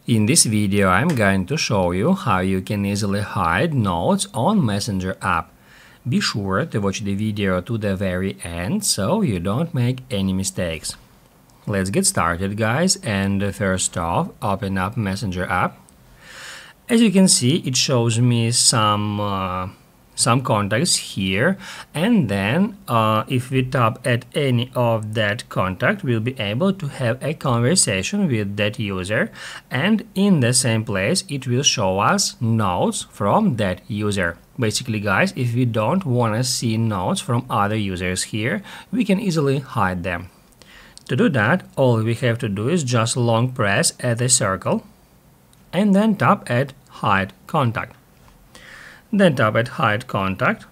In this video, I'm going to show you how you can easily hide notes on Messenger app. Be sure to watch the video to the very end so you don't make any mistakes. Let's get started, guys, and first off, open up Messenger app. As you can see, it shows me some contacts here, and then if we tap at any of that contact, we'll be able to have a conversation with that user, and in the same place it will show us notes from that user. Basically, guys, if we don't want to see notes from other users here, we can easily hide them. To do that, all we have to do is just long press at the circle and then tap at hide contact. Then tap at hide contact.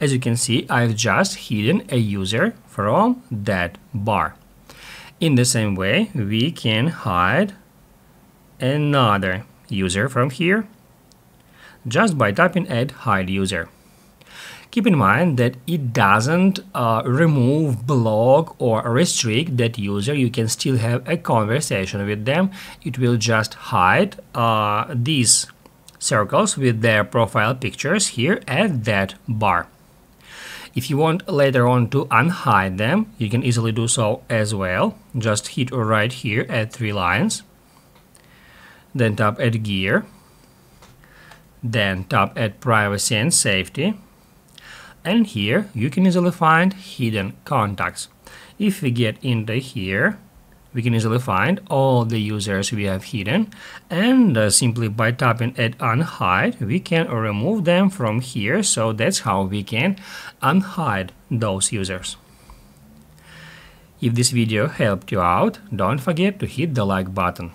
As you can see, I've just hidden a user from that bar. In the same way, we can hide another user from here just by tapping at hide user. Keep in mind that it doesn't remove, block, or restrict that user. You can still have a conversation with them. It will just hide these circles with their profile pictures here at that bar. If you want later on to unhide them, you can easily do so as well. Just hit right here at 3 lines, then tap at gear, then tap at privacy and safety, and here you can easily find hidden contacts. If we get into here, we can easily find all the users we have hidden, and simply by tapping at unhide, we can remove them from here. So that's how we can unhide those users. If this video helped you out, don't forget to hit the like button.